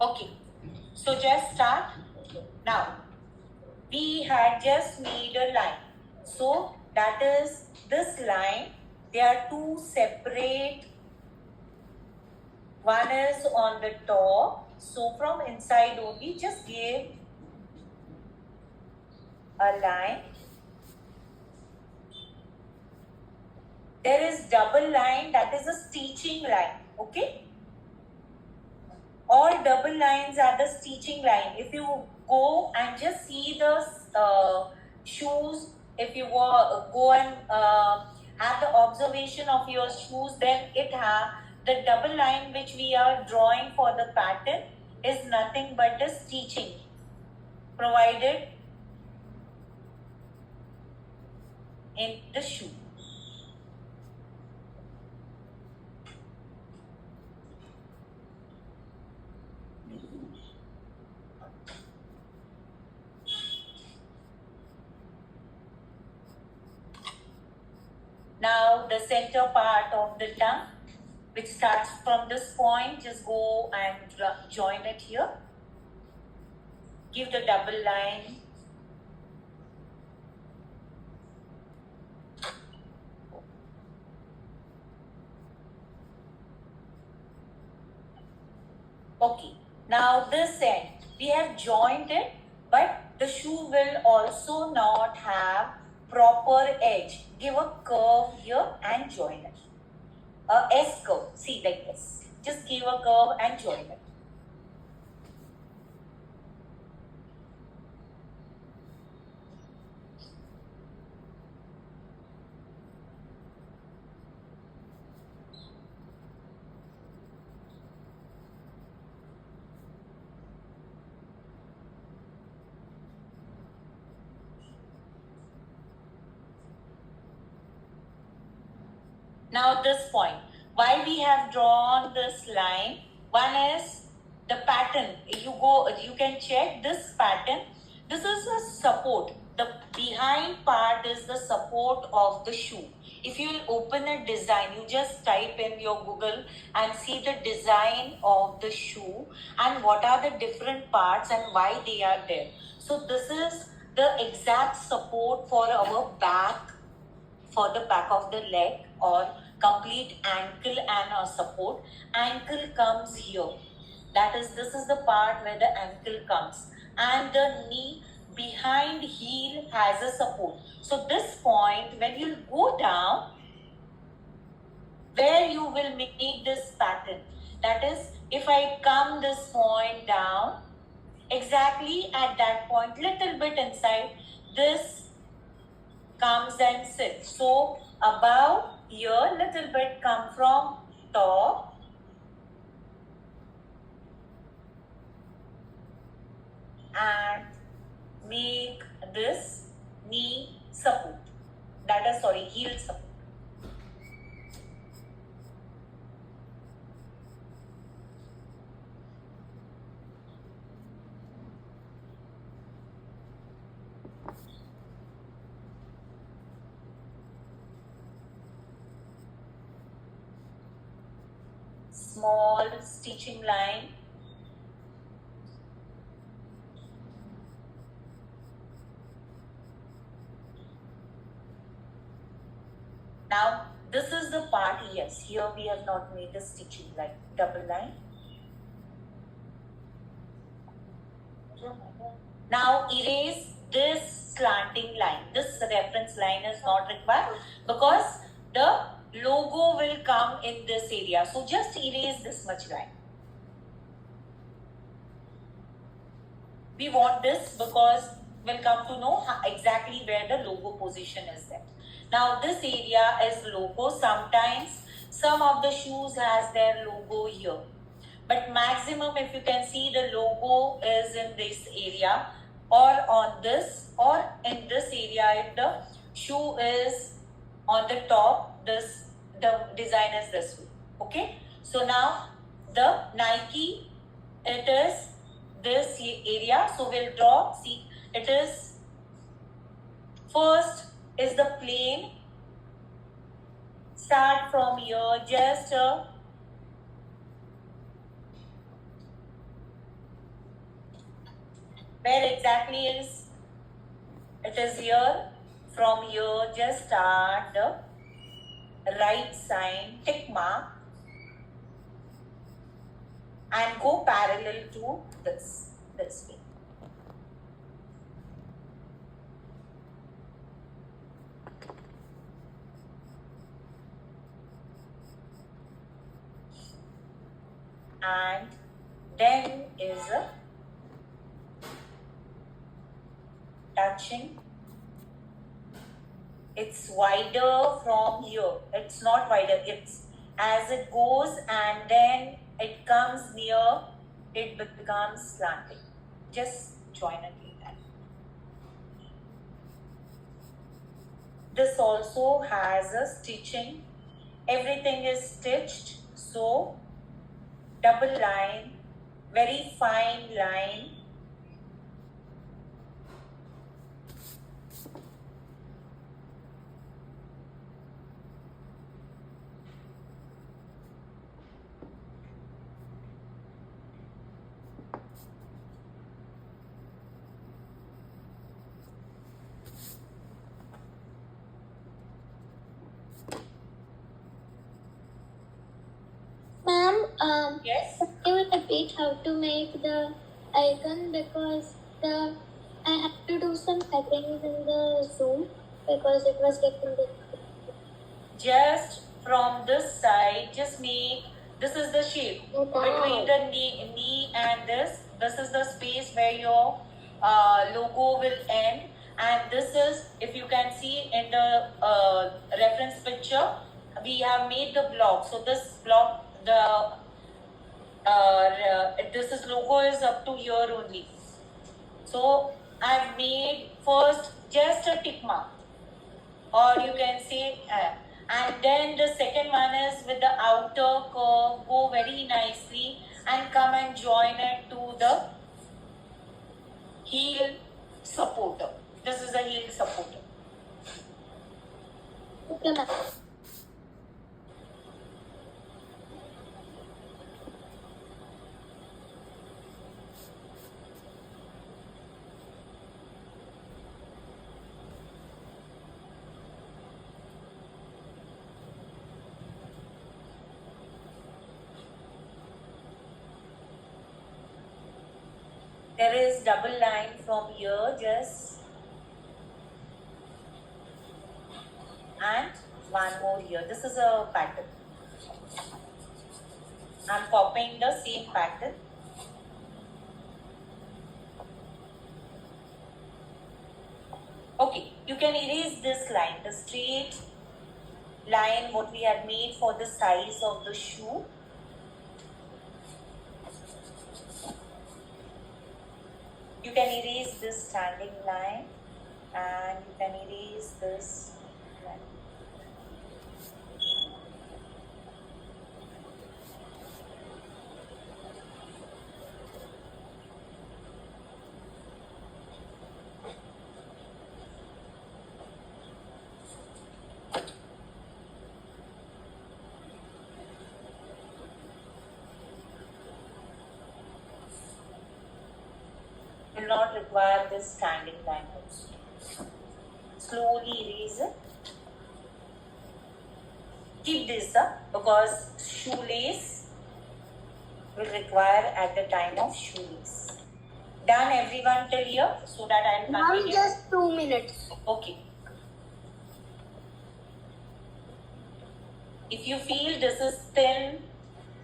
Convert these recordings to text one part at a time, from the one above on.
Okay, so just start. Now, we had just made a line. So that is this line. There are two separate. One is on the top. So from inside only, just give a line. There is double line, that is a stitching line. Okay. All double lines are the stitching line. If you go and just see the shoes, if you go and have the observation of your shoes, then it has the double line which we are drawing for the pattern is nothing but the stitching provided in the shoe. Now the center part of the tongue, which starts from this point, just go and join it here. Give the double line. Okay, now this end, we have joined it, but the shoe will also not have proper edge. Give a curve here and join it. A S curve, see like this. Just give a curve and join it. Now this point, why we have drawn this line, one is the pattern. You can check this pattern. This is a support. The behind part is the support of the shoe. If you will open a design, you just type in your Google and see the design of the shoe and what are the different parts and why they are there. So this is the exact support for our back, for the back of the leg or complete ankle and a support. Ankle comes here. This is the part where the ankle comes, and the knee behind heel has a support. So this point, when you go down, where you will make this pattern, that is, if I come this point down, exactly at that point, little bit inside, this comes and sits. So above here, little bit come from top and make this knee support. That is, sorry, heel support. Small stitching line. Now this is the part, yes, here we have not made the stitching line, double line. Now erase this slanting line. This reference line is not required because the logo will come in this area. So just erase this much line. We want this because we'll come to know exactly where the logo position is there. Now this area is logo. Sometimes some of the shoes has their logo here. But maximum, if you can see, the logo is in this area or on this or in this area. If the shoe is on the top, the design is this way. Okay. So now the Nike, it is this area. So we'll draw. See, it is first is the plane. Start from here, just Where exactly is? It is here. From here, just start the right sign, tick mark, and go parallel to this way. And then is a touching. It's wider from here. It's not wider. It's as it goes and then it comes near, it becomes slanting. Just join it like that. This also has a stitching. Everything is stitched. So double line, very fine line. Ma'am, Yes. can you repeat how to make the icon, because I have to do some settings in the Zoom because it was getting Just from this side, just make, this is the shape between the knee and this. This is the space where your logo will end. And this is, if you can see in the reference picture, we have made the block. So this block, this is logo is up to here only. So I've made first just a tick mark, or you can say and then the second one is with the outer curve, go very nicely and come and join it to the heel supporter. This is a heel supporter. Okay, ma'am. There is double line from here, just and one more here. This is a pattern. I'm copying the same pattern. Okay, you can erase this line, the straight line what we had made for the size of the shoe. You can erase this standing line and you can erase this line. Will not require this standing line also. Slowly erase it. Keep this up because shoelace will require at the time of shoelace. Done everyone till here, so that I'll Ma'am, continue. just 2 minutes. Okay. If you feel this is thin,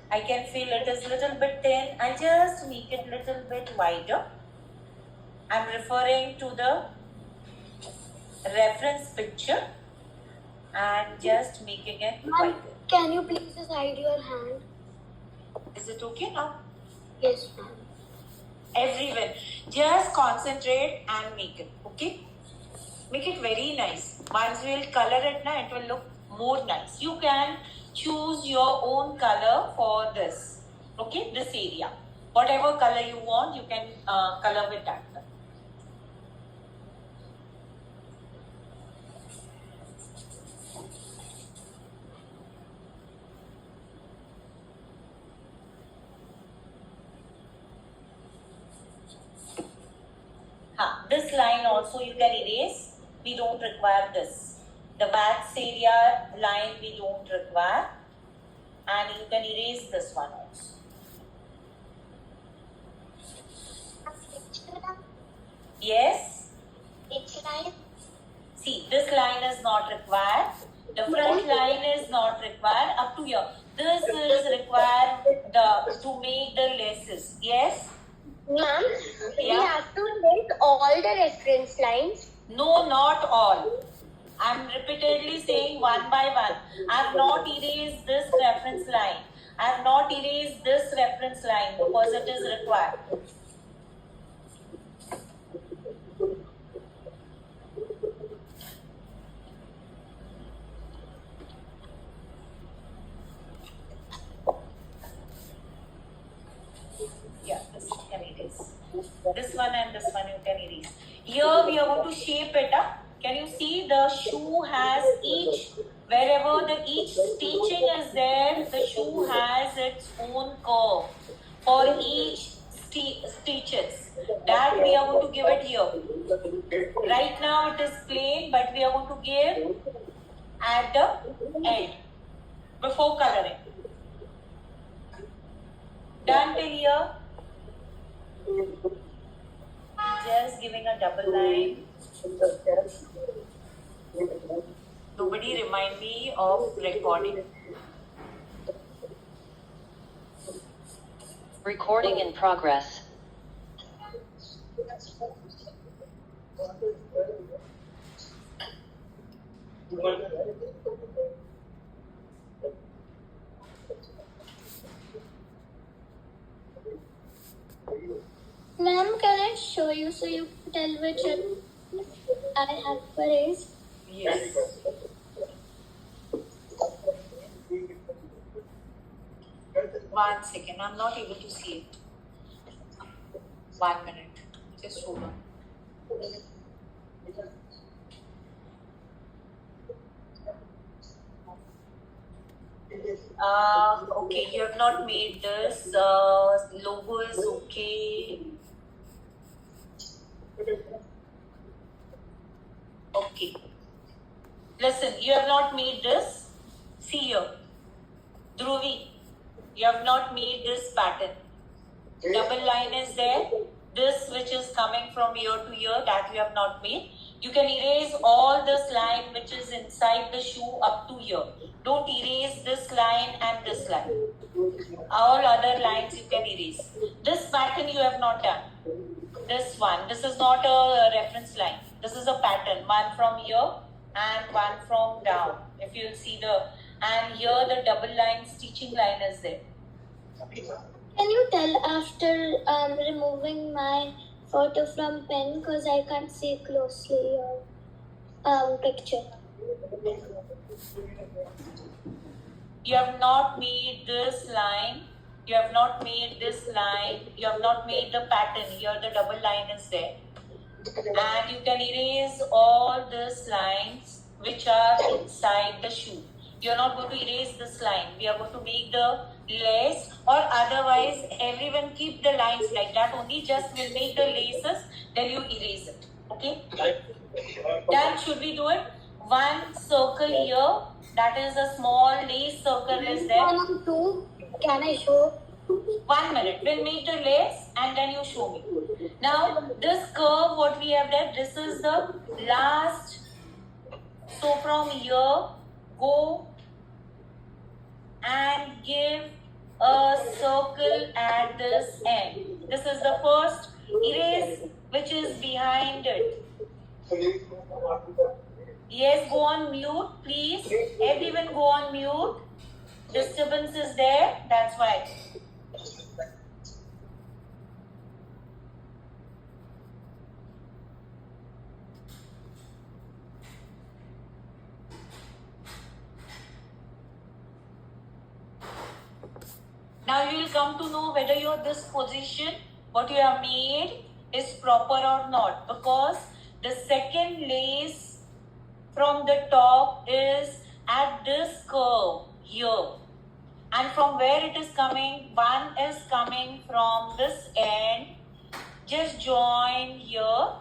I can feel it is little bit thin, I'll just make it little bit wider. I'm referring to the reference picture and just making it Ma'am, wider. can you please just hide your hand? Is it okay now? Yes, ma'am. Everywhere. Just concentrate and make it. Okay? Make it very nice. Once we'll color it now, it will look more nice. You can choose your own color for this. Okay? This area. Whatever color you want, you can color with that. This line also you can erase. We don't require this. The wax area line we don't require. And you can erase this one also. Yes? Which line? See, this line is not required. The front line is not required up to here. This is required to make the laces. Yes? Ma'am, we Yeah. have to make all the reference lines. No, not all. I'm repeatedly saying one by one. I have not erased this reference line. I have not erased this reference line because it is required. Yeah, this you can erase. This one and this one you can erase. Here we are going to shape it up. Can you see the shoe has each, wherever the each stitching is there, the shoe has its own curve for each stitches. That we are going to give it here. Right now it is plain, but we are going to give at the end before coloring. Done till here. Just giving a double line. Nobody remind me of recording. Recording in progress. Ma'am, can I show you so you can tell which I have erased? Yes. One second, I'm not able to see it. 1 minute. Just hold on. Okay, you have not made this. Logo is okay. Okay. Listen, you have not made this. See here. Dhruvi, you have not made this pattern. Double line is there. This which is coming from ear to ear, that you have not made. You can erase all this line which is inside the shoe up to here. Don't erase this line and this line. All other lines you can erase. This pattern you have not done. This one. This is not a reference line. This is a pattern. One from here and one from down. If you see the, and here the double line stitching line is there. Can you tell after removing my photo from pen because I can't see closely your picture? You have not made this line. You have not made this line. You have not made the pattern. Here the double line is there. And you can erase all these lines which are inside the shoe. You are not going to erase this line. We are going to make the lace, or otherwise everyone keep the lines like that only. Just will make the laces, then you erase it. Okay? Then should we do it? One circle here. That is a small lace circle is there. Two. Can I show? 1 minute. We'll make the lace and then you show me. Now, this curve, what we have done, this is the last. So from here, go and give a circle at this end. This is the first. Erase which is behind it. Yes, go on mute, please. Everyone go on mute. Disturbance is there, that's why. Now you will come to know whether your this position, what you have made, is proper or not. Because the second lace from the top is at this curve here. And from where it is coming, one is coming from this end. Just join here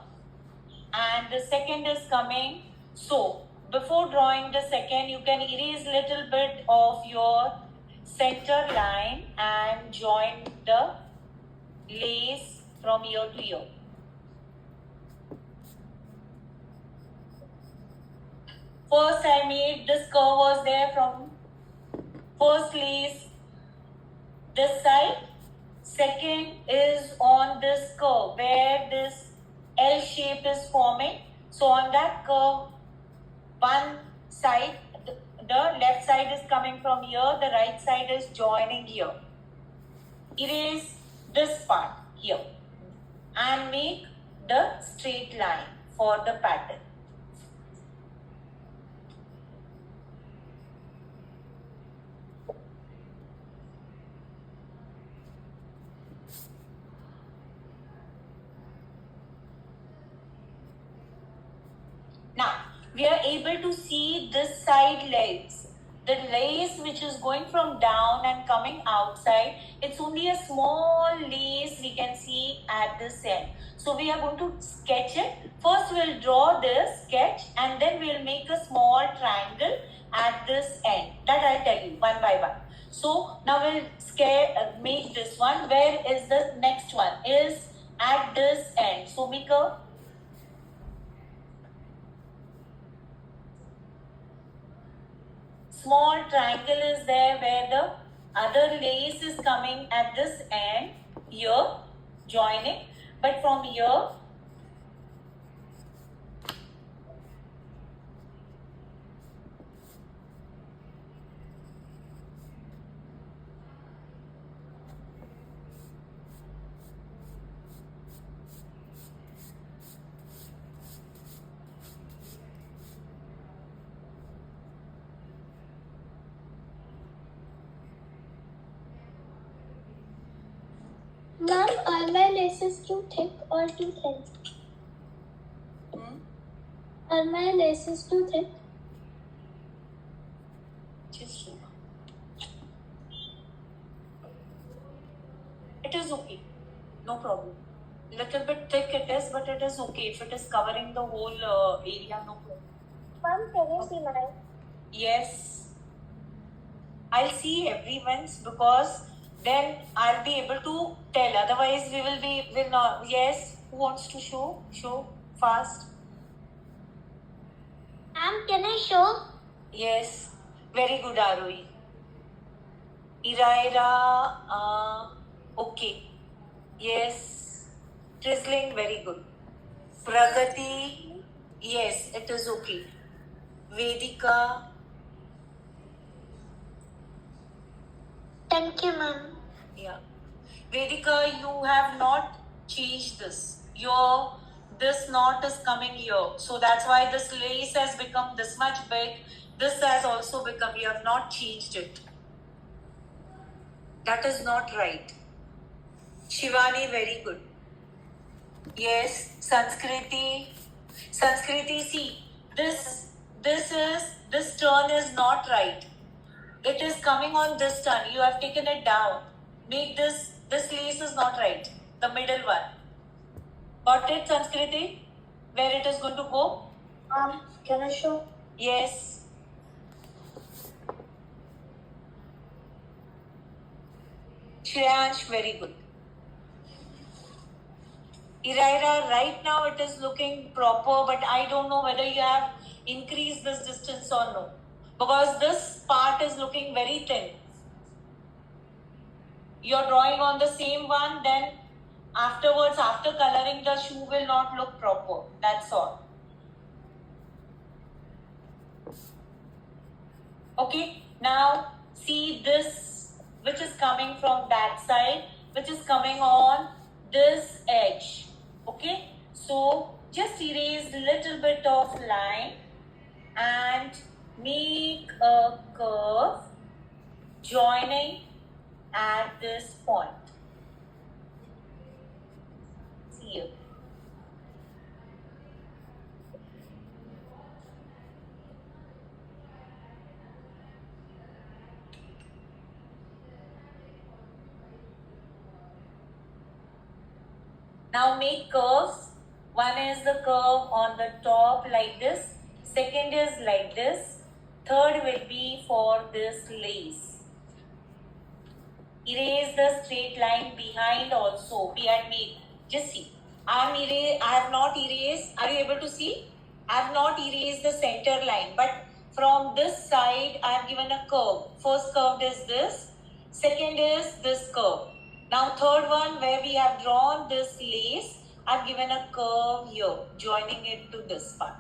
and the second is coming. So before drawing the second, you can erase little bit of your center line and join the lace from ear to ear. First I made this curve was there from first lace this side. Second is on this curve where this L shape is forming. So on that curve, one side, the left side is coming from here, the right side is joining here. Erase this part here and make the straight line for the pattern. Now, we are able to see this side legs. The lace which is going from down and coming outside, it's only a small lace we can see at this end. So we are going to sketch it. First we'll draw this sketch and then we'll make a small triangle at this end. That I'll tell you one by one. So now we'll make this one. Where is the next one? Is at this end. So make a small triangle is there where the other lace is coming at this end here, joining, but from here Ma'am, are my laces too thick or too thin? Are my laces too thick? just it is okay, no problem. Little bit thick it is, but it is okay if it is covering the whole area, no problem. Ma'am, can you see mine? Yes, I'll see everyone's because then I'll be able to tell. Otherwise, will not. Yes, who wants to show? Show fast. Ma'am, can I show? Yes, very good, Arohi. Iraira, okay. Yes, drizzling, very good. Pragati, yes, it is okay. Vedika, Thank you, ma'am. yeah. Vedika, you have not changed this. This knot is coming here. So that's why this lace has become this much big. This has also become, you have not changed it. That is not right. Shivani, very good. Yes, Sanskriti. Sanskriti, see, this turn is not right. It is coming on this turn. You have taken it down. Make this lace is not right. The middle one. Got it, Sanskriti? Where it is going to go? Can I show? Yes. Shreyansh, very good. Iraira, right now it is looking proper, but I don't know whether you have increased this distance or no. Because this part is looking very thin. You're drawing on the same one, then afterwards, after coloring, the shoe will not look proper. That's all. Okay, now see this, which is coming from that side, which is coming on this edge. Okay, so just erase little bit of line and make a curve joining at this point. See you. Now make curves One is the curve on the top like this. Second is like this. Third will be for this lace. Erase the straight line behind also. We had made. Just see. I have not erased. Are you able to see? I have not erased the center line. But from this side, I have given a curve. First curve is this. Second is this curve. Now third one where we have drawn this lace, I have given a curve here, joining it to this part.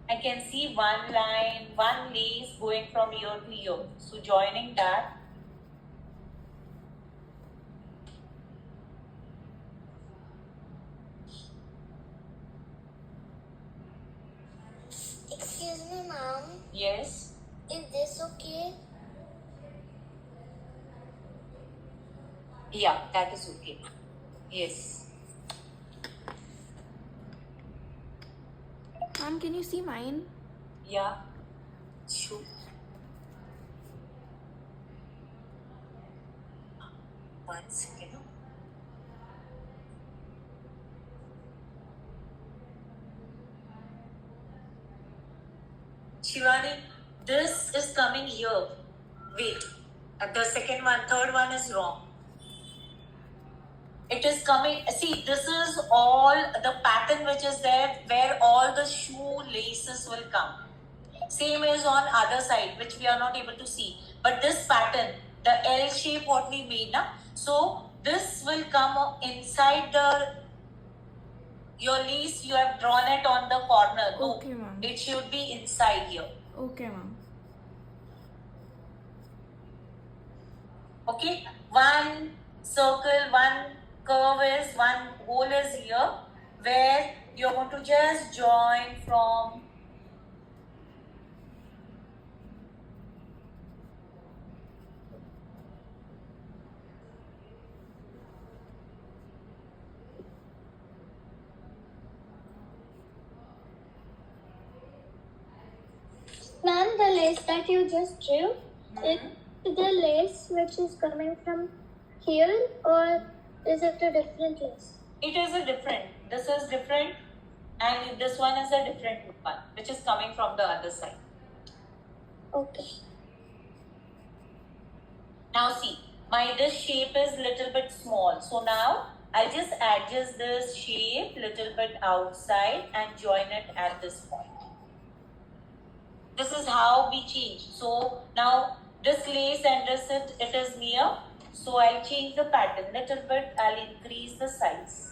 I can see one line, one lace going from here to here. So joining that. Excuse me, ma'am. Yes. Is this okay? Yeah, that is okay. Yes. Ma'am, can you see mine? Yeah. Shoot. One second. Shivani, this is coming here. Wait. The second one, third one is wrong. It is coming. See, this is all the pattern which is there where all the shoe laces will come. Same is on other side, which we are not able to see. But this pattern, the L shape what we made now, so this will come inside your lace. You have drawn it on the corner. No, Okay, ma'am. it should be inside here. Okay, ma'am. Okay, one circle, one curve is, one hole is here where you're going to just join from Ma'am, the lace that you just drew, is the lace which is coming from here, or is it a different lace? it is a different. This is different, and this one is a different one, which is coming from the other side. Okay. Now see, this shape is little bit small. So now I'll just adjust this shape little bit outside and join it at this point. This is how we change. So now this lace and it is near. So I'll change the pattern little bit. I'll increase the size.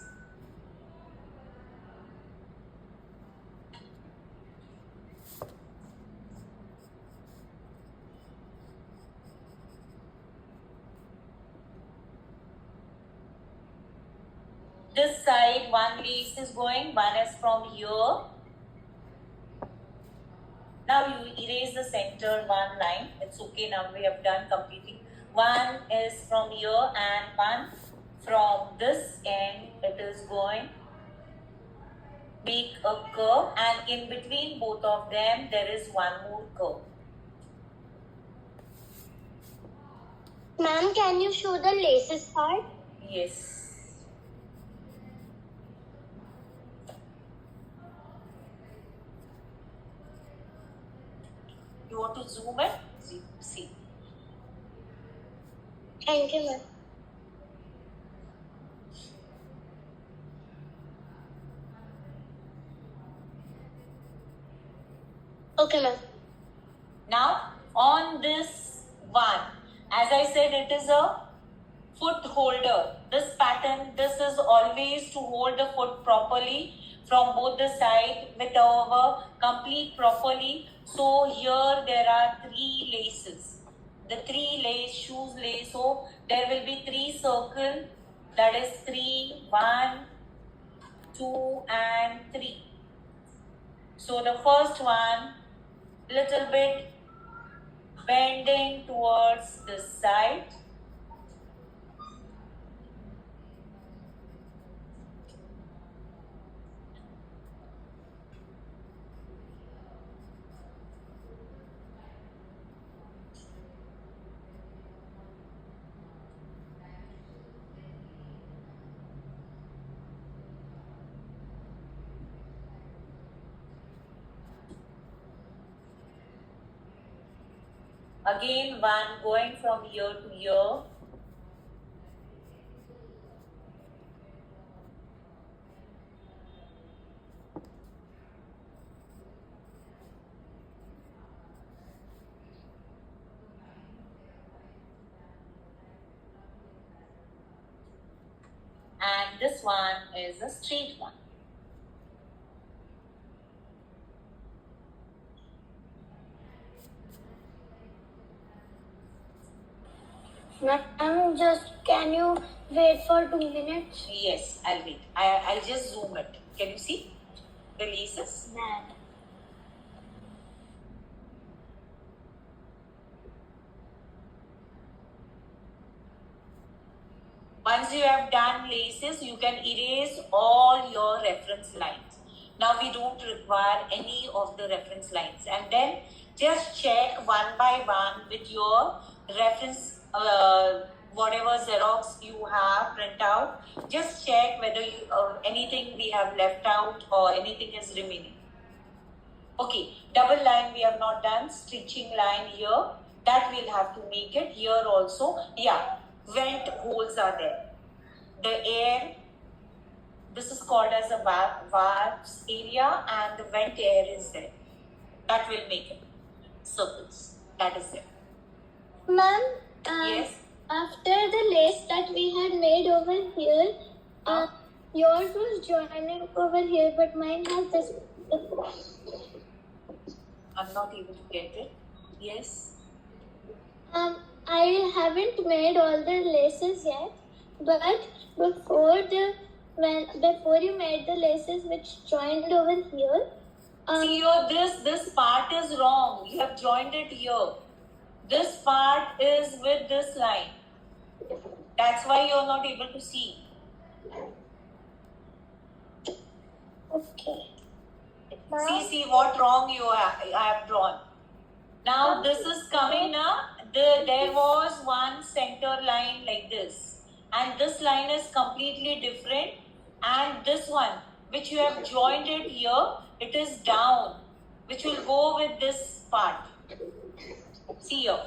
This side, one lace is going, one is from here. Now you erase the center one line. It's okay, now we have done completing. One is from here and one from this end. It is going. Make a curve, and in between both of them there is one more curve. Ma'am, can you show the laces part? Yes. You want to zoom it? See. Thank you, ma'am. Okay, ma'am. Now on this one, as I said, it is a foot holder. This pattern, this is always to hold the foot properly from both the side with our complete properly. So here there are three laces. The three lace, shoes lace. So there will be three circle. That is 3, 1, 2 and 3. So the first one, little bit bending towards this side. Again, one going from here to here. And this one is a straight one. Ma'am, just can you wait for 2 minutes? Yes, I'll wait. I'll just zoom it. Can you see the laces? Ma'am. Once you have done laces, you can erase all your reference lines. Now we don't require any of the reference lines. And then just check one by one with your reference, whatever Xerox you have print out. Just check whether anything we have left out or anything is remaining. Okay, double line we have not done, stitching line here, that we'll have to make it here also. Yeah, vent holes are there. The air, this is called as a valves area, and the vent air is there. That will make it circles. That is it. Ma'am, Yes. after the lace that we had made over here, yours was joining over here, but mine has this. I'm not able to get it. Yes. I haven't made all the laces yet, but before you made the laces which joined over here, See here, this part is wrong. You have joined it here. This part is with this line. That's why you're not able to see. okay. See what wrong I have drawn. Now this is coming now. There was one center line like this, and this line is completely different. And this one, which you have joined it here, it is down, which will go with this part. See here.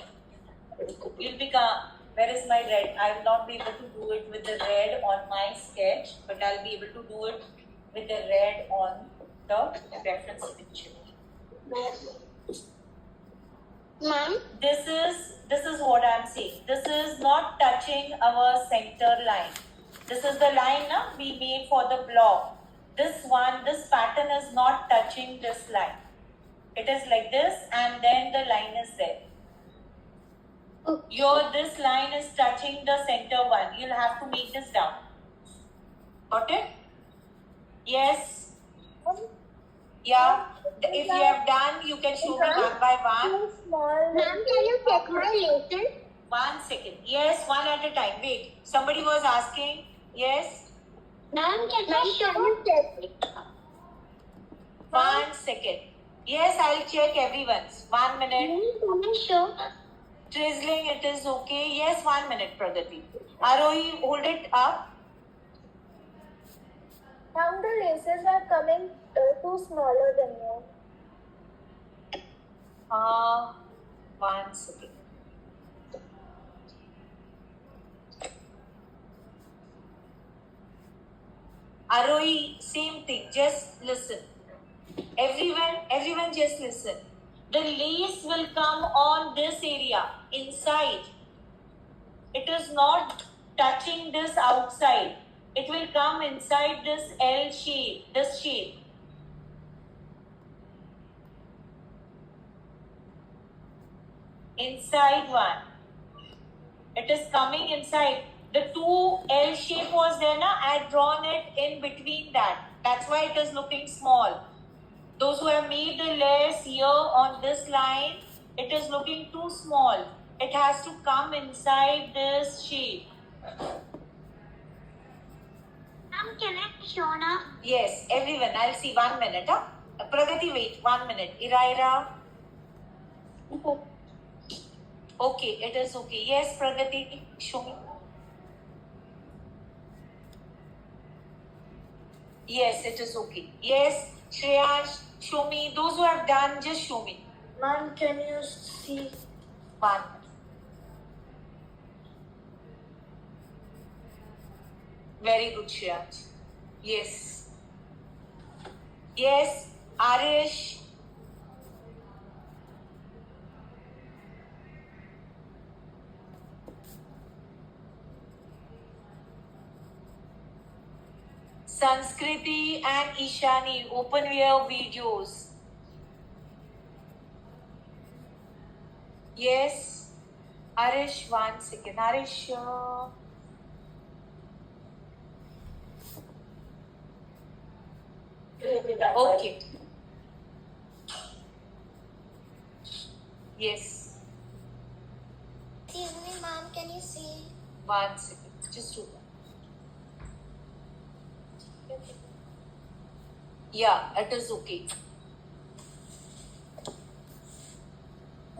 You'll become. Where is my red? I will not be able to do it with the red on my sketch, but I'll be able to do it with the red on the reference picture. Ma'am, This is what I'm saying. This is not touching our center line. This is the line we made for the block. This pattern is not touching this line. It is like this, and then the line is there. This line is touching the center one. You'll have to make this down. Got it? Yes. Yeah. If you have done, you can show me one by one. ma'am, can you check my laces? 1 second. Yes, one at a time. Wait. Somebody was asking. Yes. Ma'am, can you check it? 1 second. Yes, I'll check everyone's. 1 minute. Can you show? Drizzling, it is okay. Yes, 1 minute, Pragati. Arohi, hold it up. Ma'am, the laces are coming too smaller than you. 1 second. Arohi, same thing. Just listen. Everyone just listen. The lace will come on this area, inside. It is not touching this outside. It will come inside this L shape, this shape. Inside one. It is coming inside. The two L shape was there, I had drawn it in between that. That's why it is looking small. Those who have made the lace here on this line, it is looking too small. It has to come inside this shape. Ma'am, can I show now? Yes, everyone. I'll see 1 minute. Pragati, wait 1 minute. Ira. Okay, it is okay. Yes, Pragati, show me. Yes, it is okay. Yes, Shreya, show me. Those who have done, just show me. Ma'am, can you see? One. Very good, Shreyans. Yes. Yes, Arish. Sanskriti and Ishani, open your videos. Yes. Arish, 1 second. Arish. Okay. Yes. Excuse me, ma'am, can you see? 1 second. Just do that. Yeah, it is okay.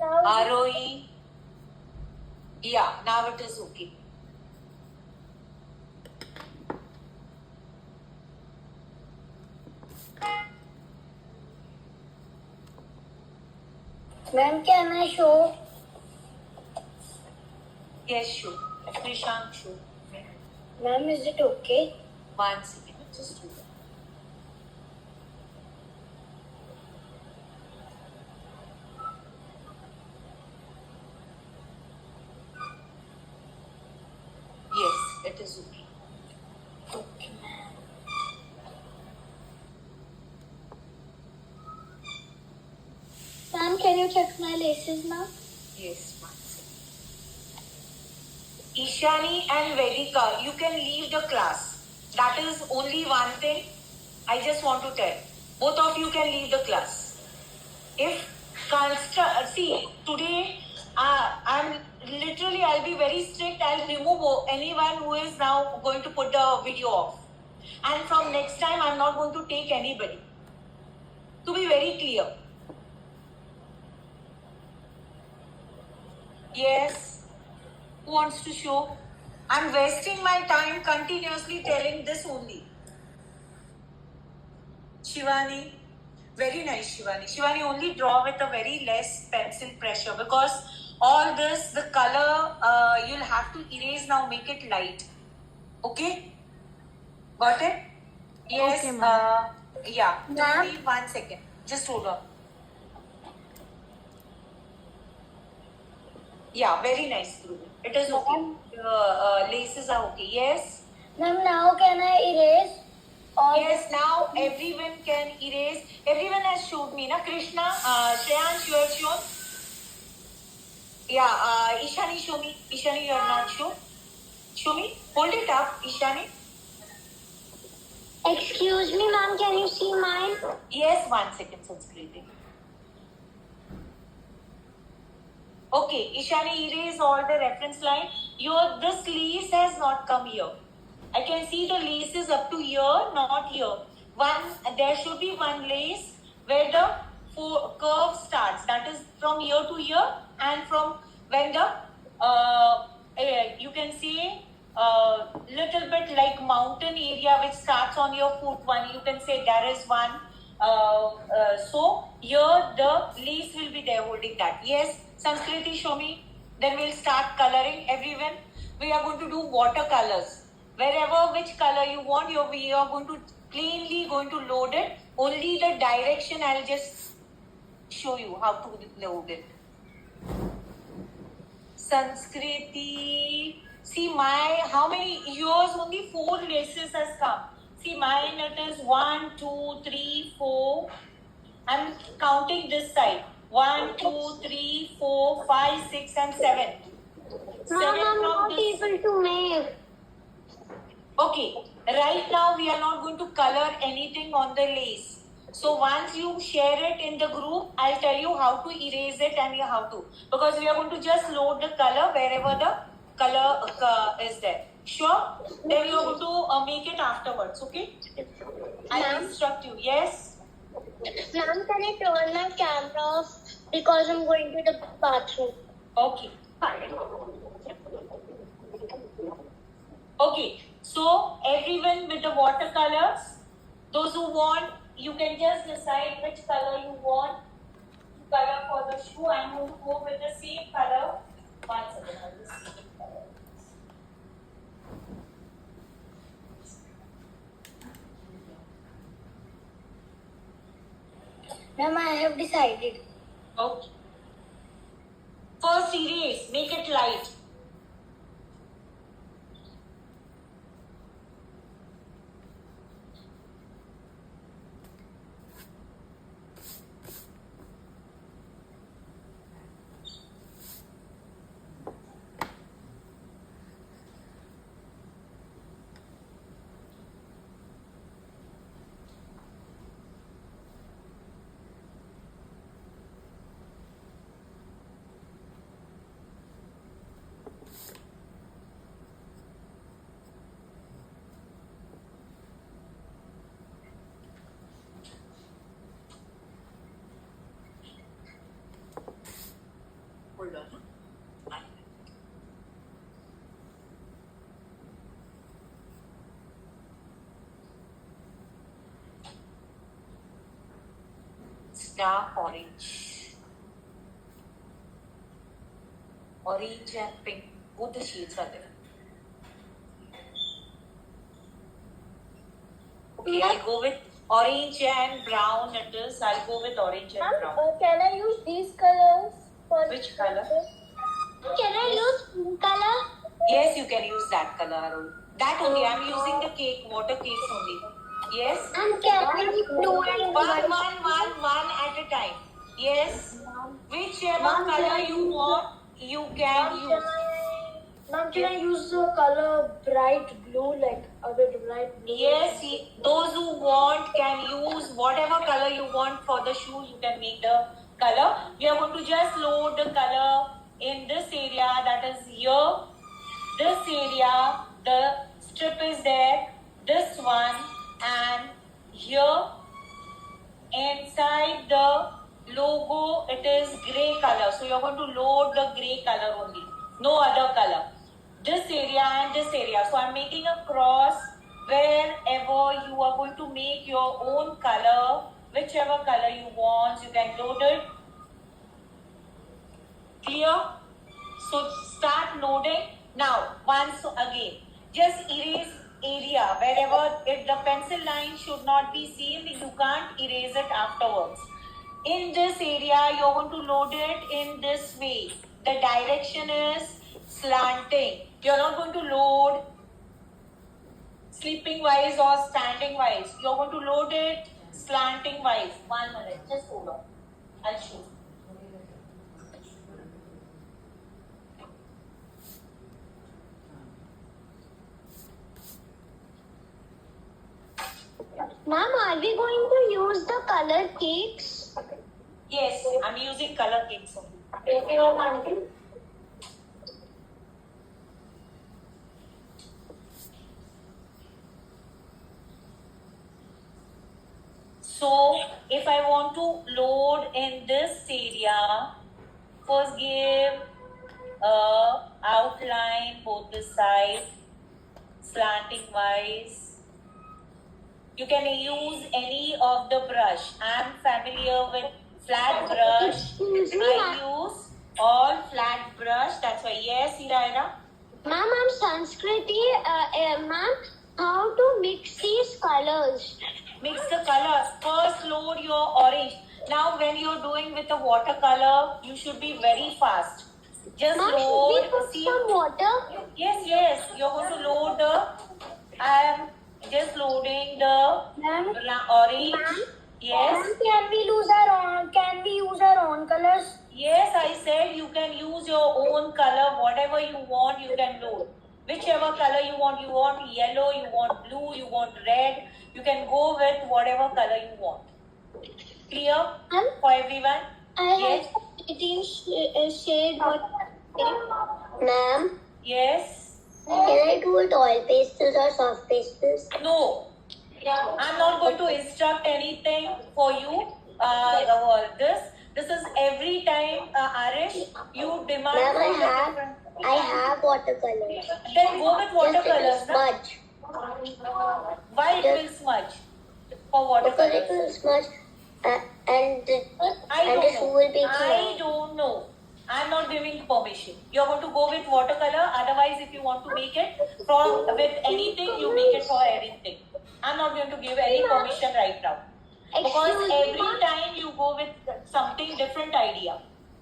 Now, ROE. Yeah, now it is okay. ma'am, can I show? Yes, sure. Nishant, sure. Ma'am, is it okay? 1 second. Just do that. Yes, it is okay. Okay, ma'am. Ma'am, can you check my laces now? Yes, 1 second. Ishani and Vedika, you can leave the class. That is only one thing I just want to tell. Both of you can leave the class. If see, today I'll be very strict. I'll remove anyone who is now going to put the video off. And from next time, I'm not going to take anybody. To be very clear. Yes. Who wants to show? I'm wasting my time continuously telling this only. Shivani. Very nice, Shivani. Shivani, only draw with a very less pencil pressure because all this, the color, you'll have to erase now, make it light. Okay? Got it? Yes. Okay, ma'am. Yeah. Ma'am? Only 1 second. Just hold on. Yeah, very nice, Dhruv. It is okay. Laces are okay. Yes? Ma'am, now can I erase all Yes, now everyone can erase. Everyone has showed me, na? Krishna, Shreyansh, you have shown? Yeah, Ishani, show me. Ishani, you are not shown. Show me. Hold it up, Ishani. Excuse me, ma'am, can you see mine? Yes, 1 second, Sanskriti. Okay, Ishani, erase all the reference line. This lace has not come here. I can see the lace is up to here, not here. There should be one lace where the curve starts. That is from here to here, and from when the you can see little bit like mountain area which starts on your foot. You can say there is one. So here the lace will be there holding that. Yes, Sanskriti, show me. Then we'll start coloring. Everyone, we are going to do watercolors. Wherever which color you want, we are going to plainly going to load it. Only the direction I'll just show you how to load it. Sanskriti. See how many yours? Only 4 laces has come. See mine, it is 1, 2, 3, 4. I'm counting this side. 1, 2, 3, 4, 5, 6, and 7. Ma'am, I'm not able to make. Okay, right now we are not going to color anything on the lace. So once you share it in the group, I'll tell you how to erase it and how to. Because we are going to just load the color wherever the color is there. Sure? Then you are going to make it afterwards, okay? I'll instruct you. Yes? Ma'am, can I turn my camera off because I'm going to the bathroom? Okay. Okay. So everyone with the watercolors, those who want, you can just decide which color you want. color for the shoe. I'm going to go with the same color. One second, I'll just see the color. Ma'am, I have decided. Okay. First erase, make it light. Hold on. Dark orange. Orange and pink, both the shades are there. Okay, I'll go with orange and brown. It is. I'll go with orange and brown. Can I use these colors for Which color? Can I use pink color? Yes, you can use that color, Arun. That only. I'm using the cake, water cakes only. Yes. And can I use blue and One at a time. Yes. Whichever Ma'am, color can I you use want, you can use. Ma'am, can I use the color bright blue, like a bit bright blue? Yes, those who want can use whatever color you want for the shoe. You can make the color. We are going to just load the color in this area, that is here. This area, the strip is there. This one, and here inside the logo, it is gray color. So you're going to load the gray color only, no other color. This area and this area. So I'm making a cross wherever you are going to make your own color, whichever color you want, you can load it. Clear? So start loading. Now, once again, just erase area wherever the pencil line should not be seen. You can't erase it afterwards. In this area, you're going to load it in this way. The direction is slanting. You're not going to load sleeping wise or standing wise. You're going to load it slanting wise. 1 minute, just hold on. I'll show you. Ma'am, are we going to use the color cakes? Yes, I'm using color cakes only. Okay, ma'am. So, if I want to load in this area, first give outline both the sides, slanting wise. You can use any of the brush. I'm familiar with flat brush. Excuse me, I use all flat brush. That's why, yes, Ira. Ma'am, I'm Sanskriti. Ma'am, how to mix these colors? Mix the colors. First load your orange. Now when you're doing with the watercolor, you should be very fast. Just Ma'am, should load. we put See, some water? yes. You're going to load the. I am just loading the Ma'am, orange. Ma'am? Yes. Ma'am, can we use our own colors? Yes, I said you can use your own color. Whatever you want, you can load. Whichever color you want yellow, you want blue, you want red. You can go with whatever color you want. Clear Ma'am, for everyone? I Yes. have 18 shade water. Ma'am, Yes. can I do it oil pastels or soft pastels? No. I'm not going to instruct anything for you. This is every time, Arish, you demand Ma'am, for the different. I have watercolors. Then go with watercolors. Na? Smudge. Why it will smudge? For Because it watercolors. will smudge. and the I and the shoe don't will be know. I clear. don't know. I'm not giving permission. You're going to go with watercolor. Otherwise, if you want to make it from with anything, you make it for anything. I'm not going to give any permission right now. Because Excuse me, every ma'am. time you go with something different idea.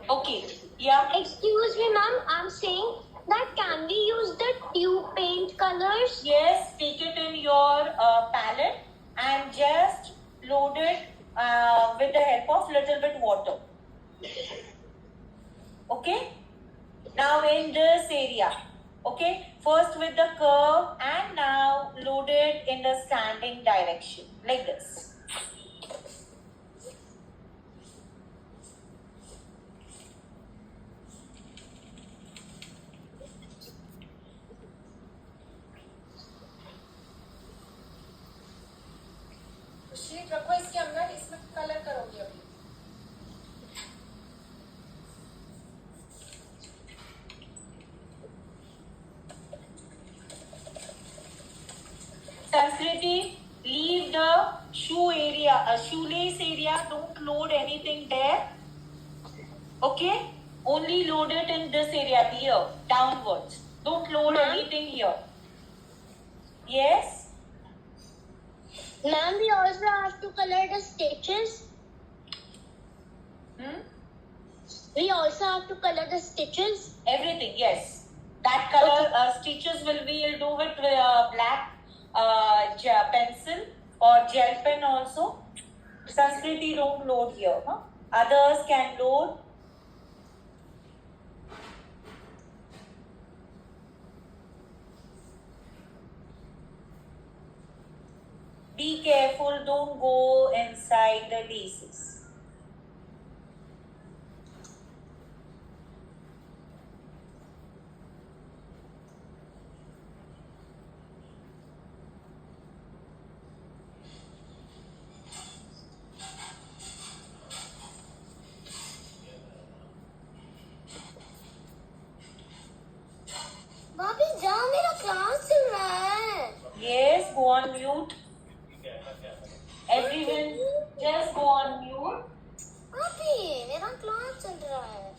Okay. Yeah. Excuse me, ma'am. I'm saying that can we use the tube paint colors? Yes, take it in your palette and just load it with the help of little bit water. Okay. Now in this area. Okay. First with the curve and now load it in the standing direction like this. Sheet रखो इसके अंदर, इसमें colour करोगे अभी. Sanskriti, leave the shoelace area. Don't load anything there. Okay? Only load it in this area here, downwards. Don't load anything here. Yes? Ma'am, we also have to color the stitches. We also have to color the stitches. Everything, yes. That color stitches we'll do with black pencil or gel pen also. Sanskriti don't load here. Huh? Others can load. Be careful, don't go inside the laces. भाभी जाओ, मेरा class चल रहा है. Yes, go on mute. Everyone, just go on mute. भाभी मेरा class चल रहा है.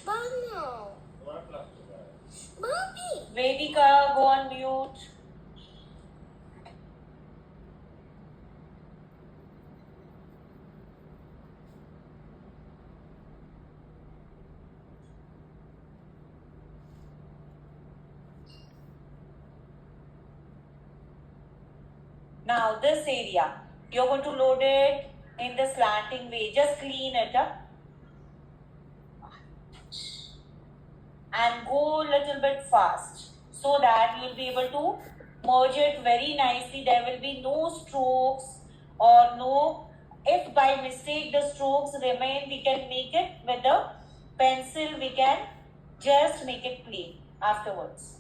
बाद में आओ. भाभी. Vedika, go on mute. Now this area, you're going to load it in the slanting way. Just clean it up. And go a little bit fast so that you'll be able to merge it very nicely. There will be no strokes or no, if by mistake the strokes remain, we can make it with the pencil, we can just make it plain afterwards.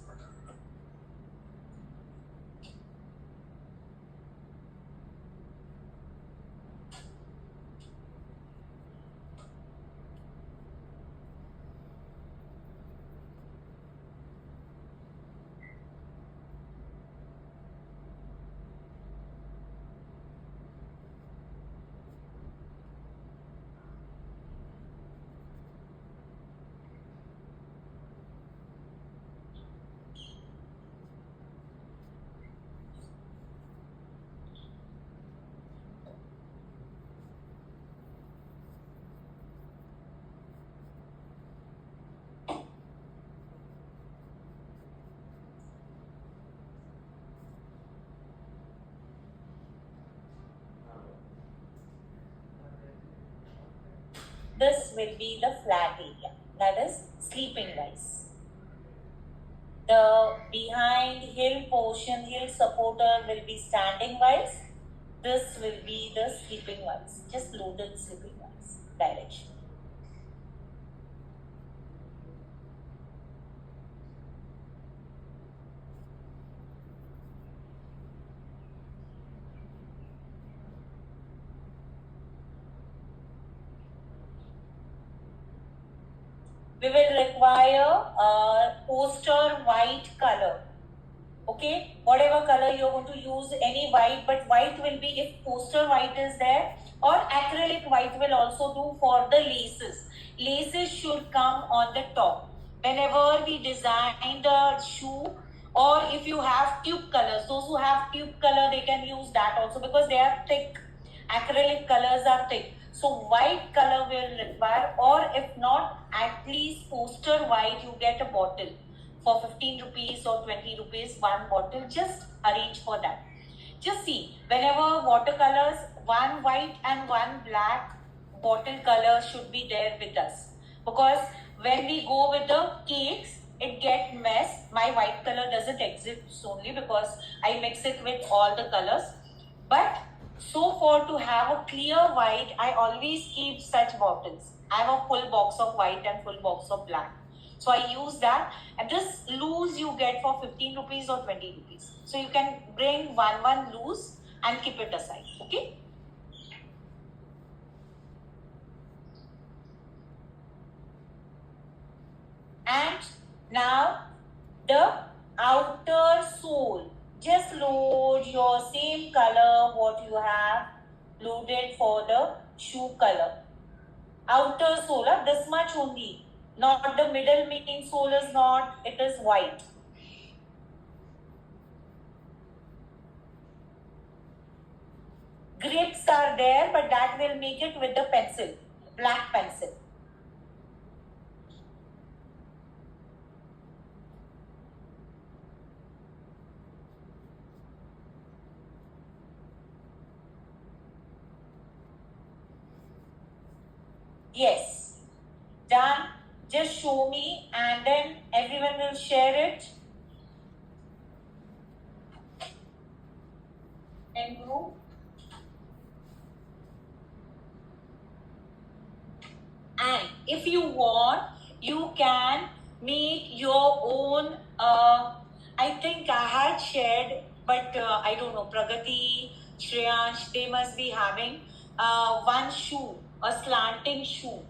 This will be the flat area, that is sleeping wise. The behind hill portion, hill supporter will be standing wise. This will be the sleeping wise, just loaded sleeping wise direction. We will require a poster white color. Okay, whatever color you're going to use, any white, but white will be if poster white is there, or acrylic white will also do for the laces. Laces should come on the top. Whenever we design the shoe, or if you have tube colors, those who have tube color, they can use that also because they are thick. Acrylic colors are thick. So white color will require, or if not, at least poster white, you get a bottle for 15 rupees or 20 rupees, one bottle, just arrange for that. Just see, whenever watercolors, one white and one black bottle color should be there with us. Because when we go with the cakes, it get messed. My white color doesn't exist only because I mix it with all the colors. But so for to have a clear white, I always keep such bottles. I have a full box of white and full box of black. So I use that, and this loose you get for 15 rupees or 20 rupees. So you can bring one loose and keep it aside. Okay. And now the outer sole. Just load your same color what you have loaded for the shoe color. Outer sole, this much only. Not the middle main sole is not, it is white. Grips are there, but that will make it with the pencil, black pencil. Yes, done. Just show me and then everyone will share it in group. And if you want, you can make your own. I think I had shared, but I don't know. Pragati, Shreyansh, they must be having one shoe, a slanting shoe.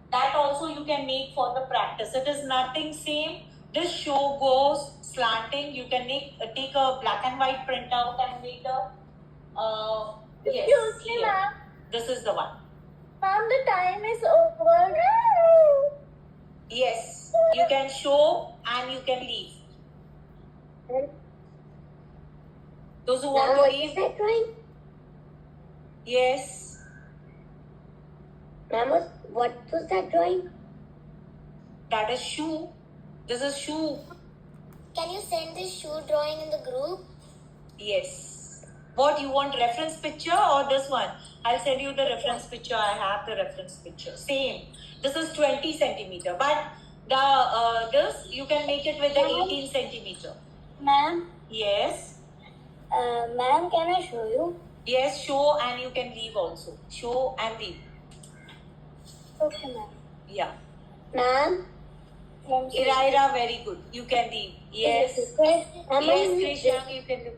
That also you can make for the practice. It is nothing same. This shoe goes slanting. You can take a black and white printout and make a. Yes. Excuse me, here. ma'am. This is the one. Ma'am, the time is over. Yes. You can show and you can leave. Those who want to leave. that drawing? Yes. Ma'am, what was that drawing? That is shoe. This is shoe. Can you send this shoe drawing in the group? Yes. What you want, reference picture or this one? I'll send you the reference picture. I have the reference picture. Same. This is 20 centimeter, but the this you can make it with the 18 centimeter. Ma'am, Yes. ma'am, can I show you? Yes, show and you can leave also. Show and leave. Okay, ma'am. Yeah. Ma'am, Iraira, very good. You can leave. Yes. Ma'am, Yes, Krishna, you can leave.